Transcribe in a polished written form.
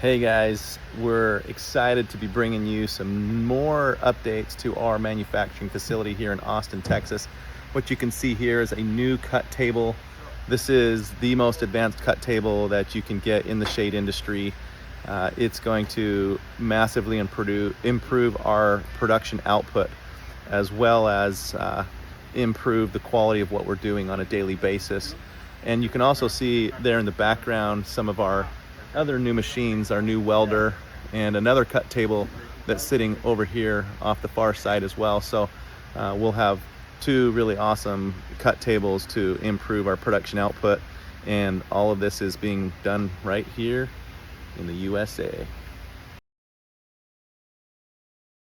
Hey guys, we're excited to be bringing you some more updates to our manufacturing facility here in Austin, Texas. What you can see here is a new cut table. This is the most advanced cut table that you can get in the shade industry. It's going to massively improve our production output, as well as improve the quality of what we're doing on a daily basis. And you can also see there in the background some of our other new machines, our new welder, and another cut table that's sitting over here off the far side as well. So we'll have two really awesome cut tables to improve our production output, and all of this is being done right here in the USA.